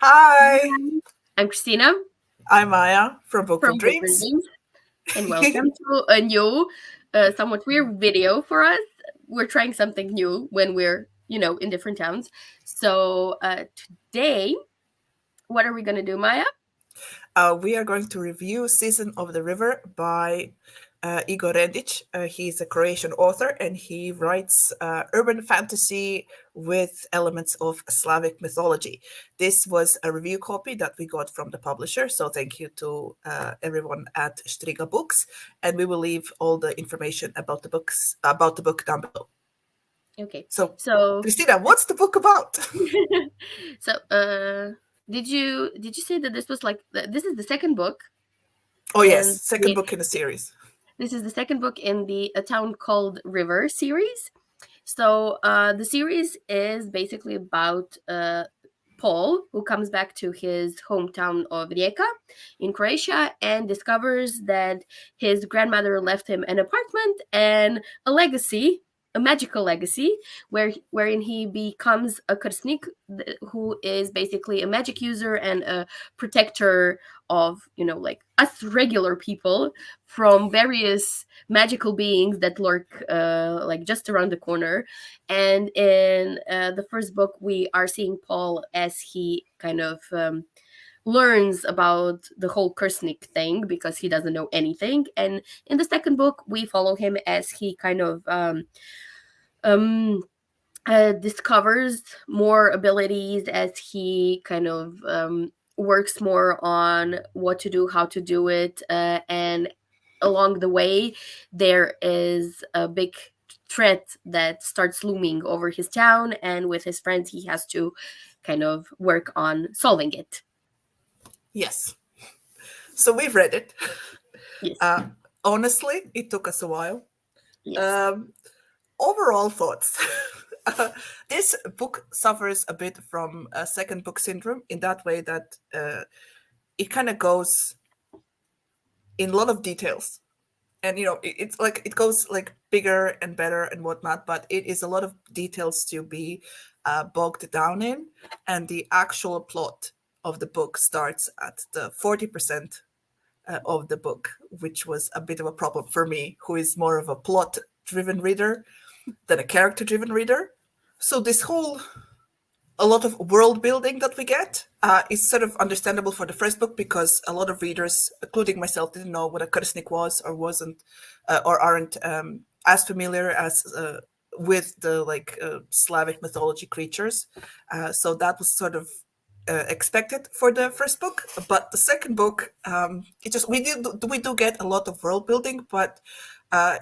Hi, I'm Christina I'm Maya from Book of from Book Dreams. Rendić, and welcome to a new, somewhat weird video for us. We're trying something new when we're, in different towns. So today, what are we gonna do, Maya? We are going to review Season of the River by Igor Rendić. He's a Croatian author and he writes urban fantasy with elements of Slavic mythology. This was a review copy that we got from the publisher, so thank you to everyone at Striga Books. And we will leave all the information about the book down below. Okay, So, so Christina, what's the book about? so did you say that this was this is the second book Oh yes, in second the book in the series. this is the second book in the A Town Called River series. So the series is basically about Paul, who comes back to his hometown of Rijeka in Croatia and discovers that his grandmother left him an apartment and a legacy, a magical legacy, wherein he becomes a krsnik, who is basically a magic user and a protector of, like us regular people from various magical beings that lurk like just around the corner. And in the first book, we are seeing Paul as he kind of learns about the whole Kersnik thing because he doesn't know anything. And in the second book, we follow him as he kind of um, discovers more abilities, as he kind of works more on what to do, how to do it, and along the way, there is a big threat that starts looming over his town, and with his friends, he has to kind of work on solving it. Yes. So we've read it. Yes, Uh, Honestly, it took us a while. yes, Um, Overall thoughts. Uh, this book suffers a bit from a second book syndrome in that way that it kind of goes in a lot of details. And it's like it goes like bigger and better and whatnot, but it is a lot of details to be bogged down in, and the actual plot of the book starts at the 40% of the book, which was a bit of a problem for me, who is more of a plot driven reader than a character driven reader. So this whole a lot of world building that we get is sort of understandable for the first book because a lot of readers, including myself, didn't know what a Kersnik was or wasn't, or aren't as familiar as with the Slavic mythology creatures. So that was sort of expected for the first book, but the second book, it just we do get a lot of world building, but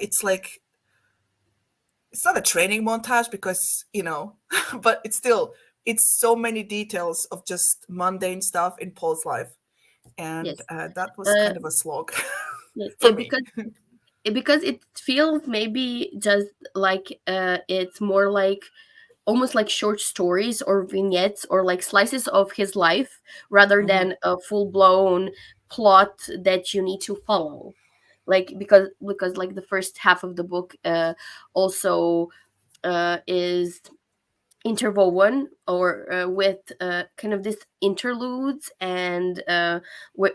it's like it's not a training montage because but it's so many details of just mundane stuff in Paul's life, and yes. that was Uh, kind of a slog yes, for me. because it feels maybe just like it's more like almost like short stories or vignettes or like slices of his life rather Hmm. than a full-blown plot that you need to follow, like because like the first half of the book also is interwoven or with kind of this interludes and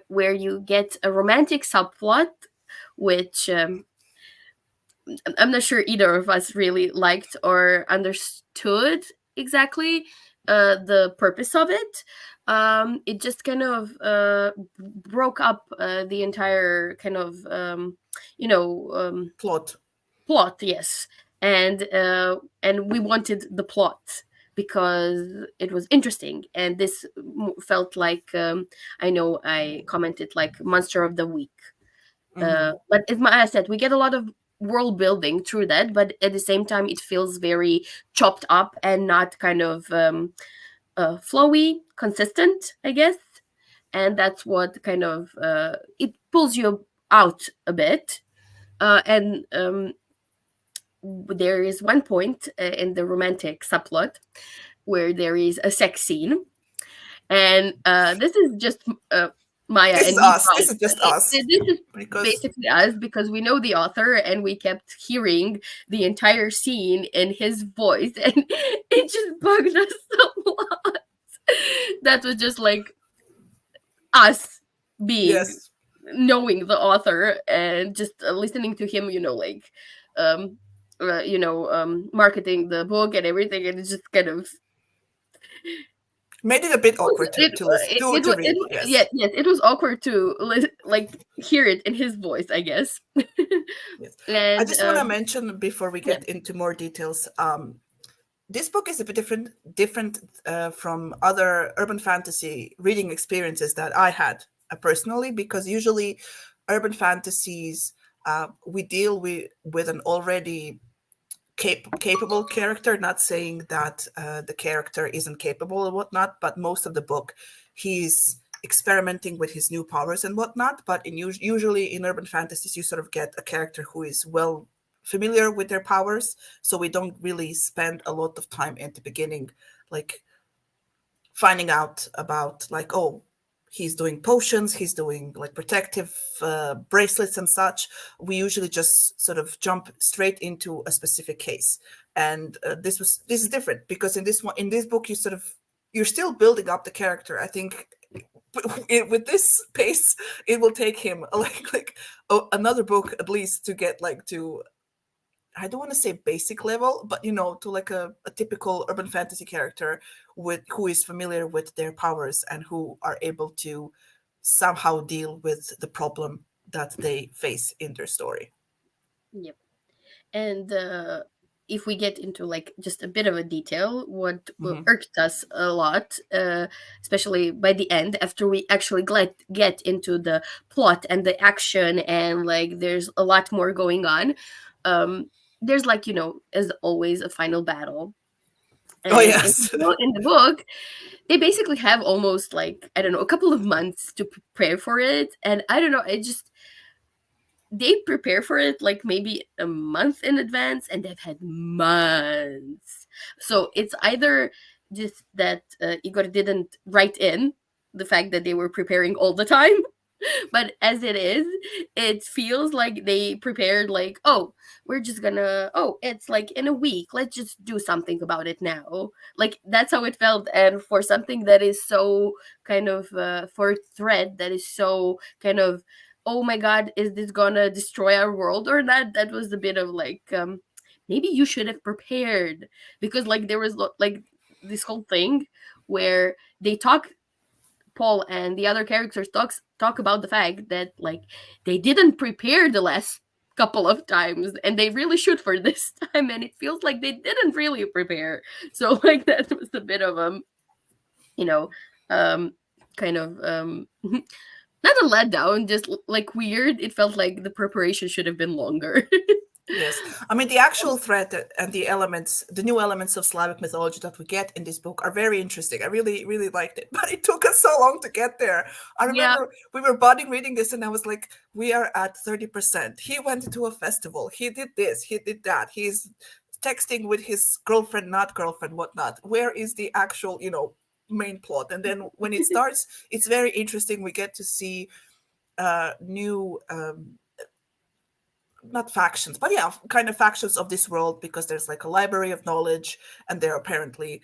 where you get a romantic subplot, which I'm not sure either of us really liked or understood exactly the purpose of it. It just kind of broke up the entire kind of you know Plot. plot. Yes, and we wanted the plot because it was interesting, and this felt like I know I commented like monster of the week, Hmm. but as Maya said, we get a lot of world building through that, but at the same time, it feels very chopped up and not kind of flowy, consistent, I guess. And that's what kind of it pulls you out a bit. And there is one point in the romantic subplot where there is a sex scene, and this is just Maya This is and me us. This is just us This is because basically us because we know the author and we kept hearing the entire scene in his voice, and it just bugged us so much. That was just like us being Yes. knowing the author and just listening to him, um marketing the book and everything, and it's just kind of Made it a bit awkward it to listen to read. yeah, Yes. yes, it was awkward to like hear it in his voice, I guess. Yes. I And just want to mention before we yeah, get into more details. This book is a bit different from other urban fantasy reading experiences that I had personally, because usually urban fantasies we deal with an already capable character. Not saying that the character isn't capable or whatnot, but most of the book he's experimenting with his new powers and whatnot. But usually in urban fantasies, you sort of get a character who is well familiar with their powers, so we don't really spend a lot of time at the beginning, like finding out about, like, oh, he's doing potions, he's doing like protective bracelets and such. We usually just sort of jump straight into a specific case. And this is different, because in this book, you're still building up the character. I think with this pace, it will take him like another book at least to get like to, I don't want to say basic level, but to like a typical urban fantasy character with who is familiar with their powers and who are able to somehow deal with the problem that they face in their story. yep. And if we get into like just a bit of a detail, what Hmm. irked us a lot, especially by the end, after we actually get into the plot and the action, and like there's a lot more going on. um there's like, as always, a final battle. Oh And yes. in the book, they basically have almost like, I don't know, a couple of months to prepare for it. And I don't know, it just, they prepare for it like maybe a month in advance, and they've had months. So it's either just that Igor didn't write in the fact that they were preparing all the time, but as it is, it feels like they prepared like, oh, we're just gonna, oh, it's like in a week, let's just do something about it now. Like that's how it felt. And for something that is so kind of for a thread that is so kind of, oh my god, is this gonna destroy our world or not, that was a bit of like, maybe you should have prepared. Because like there was like this whole thing where they talk, Paul and the other characters talk about the fact that like they didn't prepare the last couple of times, and they really should for this time, and it feels like they didn't really prepare. So like that was a bit of you know um kind of not a letdown, just like weird. It felt like the preparation should have been longer. Yes. I mean, the actual threat and the elements, the new elements of Slavic mythology that we get in this book are very interesting. I really, really liked it, but it took us so long to get there. I Yeah, remember we were budding reading this, and I was like, we are at 30%. He went to a festival. He did this. He did that. He's texting with his girlfriend, not girlfriend, whatnot. Where is the actual, main plot? And then when it starts, it's very interesting. We get to see new not factions, but yeah, kind of factions of this world, because there's like a library of knowledge, and there apparently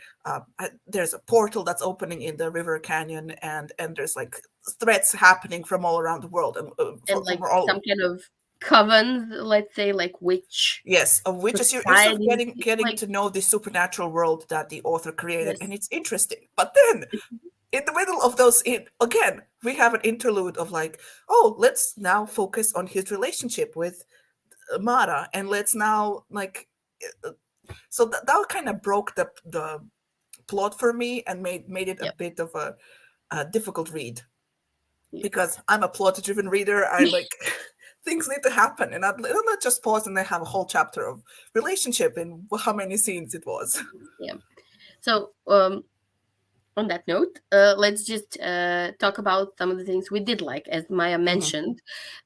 there's a portal that's opening in the river canyon, and there's like threats happening from all around the world, and and from like some all. kind of covens, let's say, like witch Yes, of which is you're sort of society. It's getting like, to know the supernatural world that the author created, yes. and it's interesting. But then in the middle of those, again, we have an interlude of like, oh, let's now focus on his relationship with Mara, and let's now like, uh, so that kind of broke the plot for me, and made it a Yep. bit of a difficult read, Yeah. because I'm a plot driven reader. I like things need to happen, and I'll not just pause and then have a whole chapter of relationship in how many scenes it was. Yeah. So, on that note, let's just talk about some of the things we did like, as Maya Hmm. mentioned,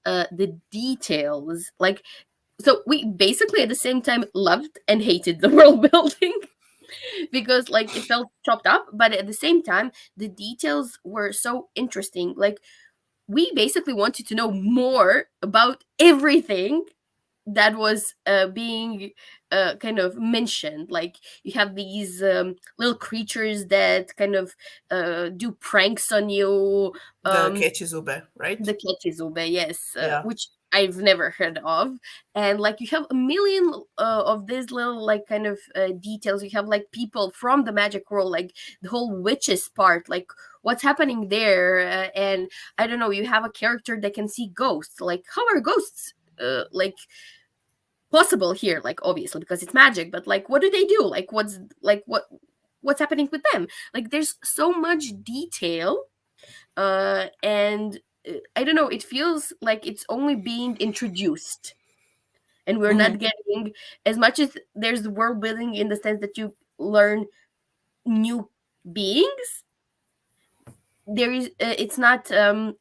the details. Like, so we basically at the same time loved and hated the world building because, like, it felt chopped up, but at the same time, the details were so interesting. Like, we basically wanted to know more about everything that was being kind of mentioned. Like you have these little creatures that kind of do pranks on you. The um Kechizube, right? the Ketizube, yes, Yeah. which I've never heard of. And like you have a million of these little like kind of details. You have like people from the magic world, like the whole witches part, like what's happening there. And I don't know, you have a character that can see ghosts. Like how are ghosts like possible here? Like obviously because it's magic, but like what do they do? Like what's happening with them? Like there's so much detail, and I don't know, it feels like it's only being introduced, and we're Hmm. not getting as much as there's world building in the sense that you learn new beings. There is it's not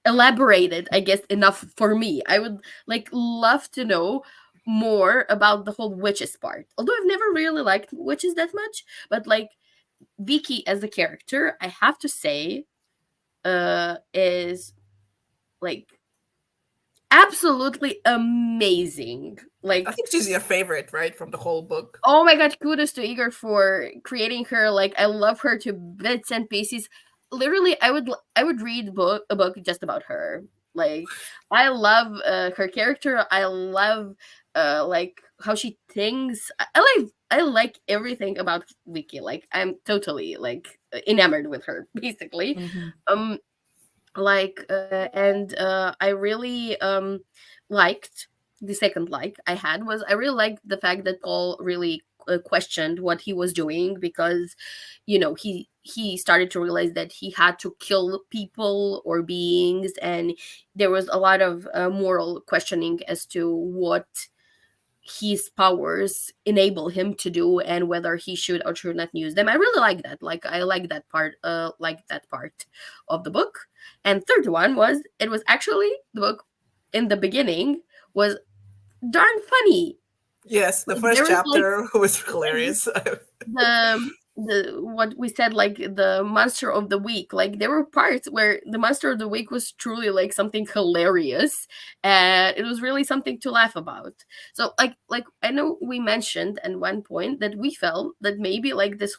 elaborated, I guess, enough for me. I would like love to know more about the whole witches part, although I've never really liked witches that much. But like Vicky as a character, I have to say, is like absolutely amazing. I Like, think she's your favorite, right, from the whole book. oh my god, kudos to Igor for creating her. Like, I love her to bits and pieces. Literally, I would read a book just about her. Like, I love her character. I love like how she thinks. I like everything about Vicky. Like, I'm totally like enamored with her, basically. Hmm. Um, like and I really liked the second like I had was I really liked the fact that Paul really questioned what he was doing, because you know he started to realize that he had to kill people or beings, and there was a lot of moral questioning as to what his powers enable him to do and whether he should or should not use them. I really like that. Like I like that part of the book. And third one was it was actually the book in the beginning was darn funny. Yes, the Like first there was like chapter was hilarious. the what we said, like the monster of the week, like there were parts where the monster of the week was truly like something hilarious, and it was really something to laugh about. So like I know we mentioned at one point that we felt that maybe like this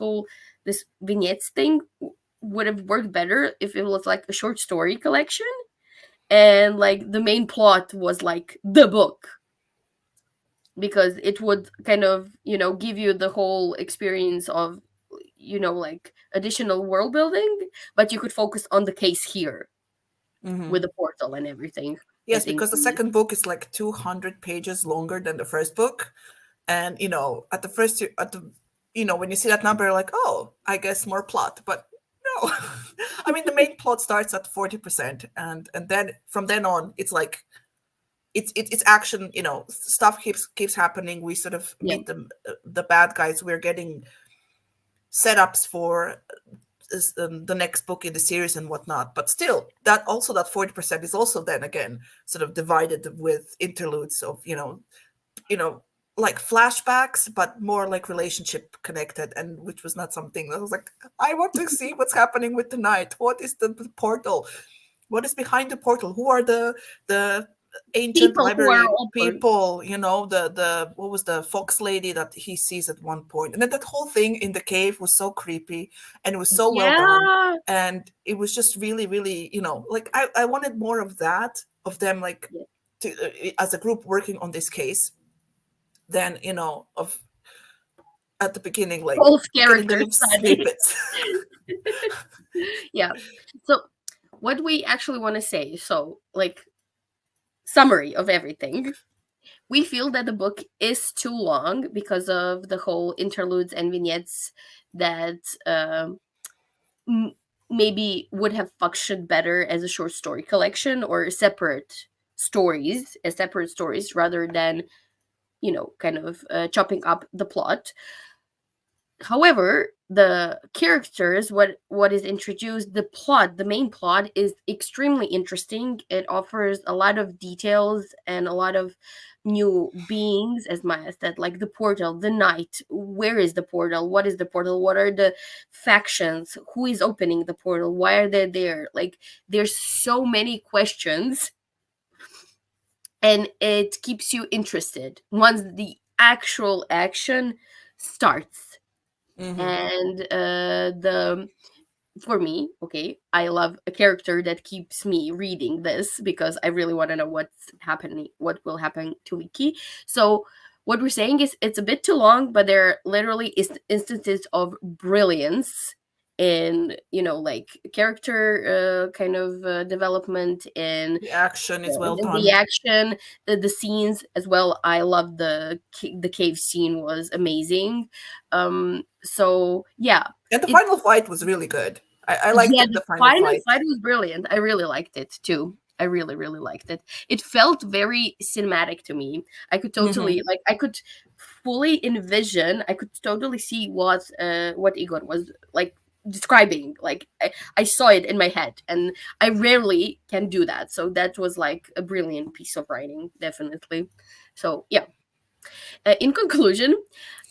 vignettes thing would have worked better if it was like a short story collection, and like the main plot was like the book, because it would kind of give you the whole experience of like additional world building, but you could focus on the case here Hmm. with the portal and everything. I Yes, think because the second book is like 200 pages longer than the first book. And, at the first, at the, when you see that number, you're like, oh, I guess more plot. But no, I mean, the main plot starts at 40%. And then from then on, it's like, it's action, stuff keeps happening. We sort of yeah, meet the bad guys. We're getting setups for the next book in the series and whatnot. But still, that 40% is also then again sort of divided with interludes of you know like flashbacks, but more like relationship connected, and which was not something that was like, I want to see what's happening with the night. What is the portal? What is behind the portal? Who are the ancient people who are library open. people? The what was the fox lady that he sees at one point? And then that whole thing in the cave was so creepy, and it was so well done, Yeah, and it was just really, really, like I wanted more of that, of them, like, yeah. to, as a group working on this case, than of at the beginning, like Both getting character little study. snippets. Yeah. So what we actually want to say, so like summary of everything, we feel that the book is too long because of the whole interludes and vignettes that m- maybe would have functioned better as a short story collection or separate stories as separate stories rather than kind of chopping up the plot. However, the characters, what is introduced, the plot, the main plot is extremely interesting. It offers a lot of details and a lot of new beings, as Maya said, like the portal, the night. Where is the portal? What is the portal? What are the factions? Who is opening the portal? Why are they there? Like, there's so many questions and it keeps you interested once the actual action starts. And for me, okay, I love a character that keeps me reading this because I really want to know what's happening, what will happen to Vicky. So what we're saying is it's a bit too long, but there literally is instances of brilliance in, you know, like character kind of development, in The action is well the done. action, the scenes as well. I love the cave scene, was amazing. So yeah, And the it final fight was really good. I liked yeah, the the final final fight. fight was brilliant. I really liked it too. I really, really liked it. It felt very cinematic to me. I could totally, like, I could fully envision, I could totally see what Igor was like describing. Like I saw it in my head, and I rarely can do that. So that was like a brilliant piece of writing, definitely. So yeah. In conclusion,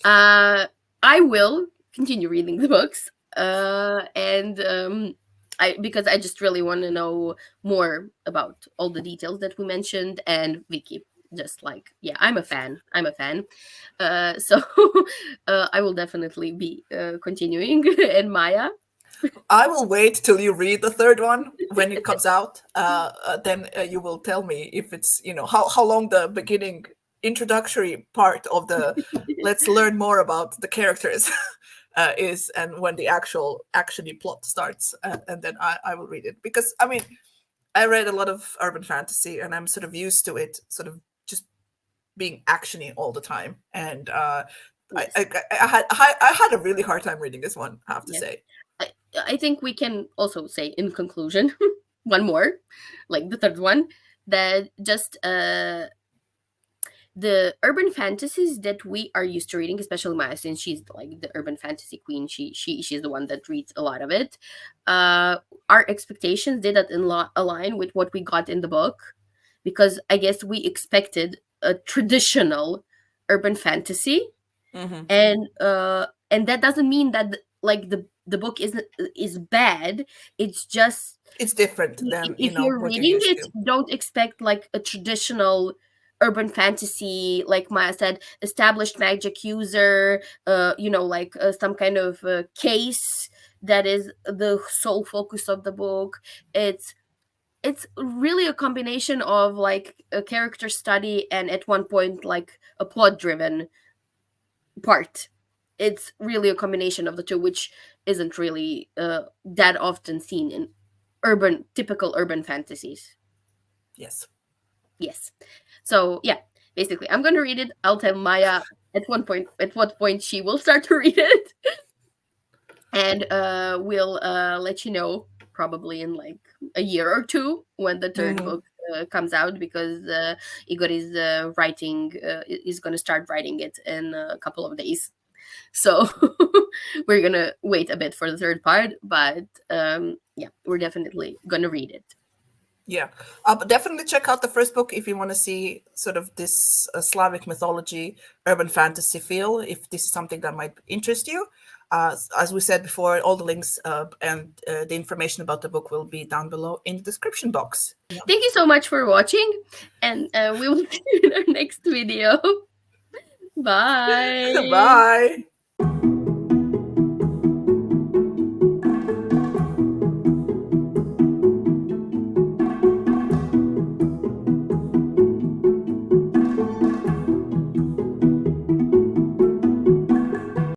I will continue reading the books, and I because I just really want to know more about all the details that we mentioned, and Vicky. Just like, yeah, I'm a fan. I'm a fan. So I will definitely be continuing. And Maya, I will wait till you read the third one when it comes out. Then you will tell me if it's, how long the beginning introductory part of the let's learn more about the characters is, and when the actual actiony plot starts. And then I will read it. Because, I mean, I read a lot of urban fantasy and I'm sort of used to it sort of just being actiony all the time. And I, yes, I, I had a really hard time reading this one, I have to yes. say. I think we can also say in conclusion, one more, like the third one, that just the urban fantasies that we are used to reading, especially Maya, since she's like the urban fantasy queen, she's the one that reads a lot of it. Our expectations did not align with what we got in the book, because I guess we expected a traditional urban fantasy, Hmm. and that doesn't mean that like the book is bad. It's just It's different than if you're what you're reading used it, to. don't expect like a traditional urban fantasy, like Maya said, established magic user, like some kind of case that is the sole focus of the book. It's really a combination of like a character study and at one point like a plot driven part. It's really a combination of the two, which isn't really that often seen in typical urban fantasies. Yes. Yes. So yeah, basically, I'm gonna read it. I'll tell Maya at what point she will start to read it, and we'll let you know probably in like a year or two when the third Hmm. book comes out, because Igor is writing is gonna start writing it in a couple of days. So we're gonna wait a bit for the third part, but yeah, we're definitely gonna read it. Yeah. But definitely check out the first book if you want to see sort of this Slavic mythology, urban fantasy feel, if this is something that might interest you. As we said before, all the links and the information about the book will be down below in the description box. Yeah. Thank you so much for watching, and we will see you in our next video. Bye. Bye.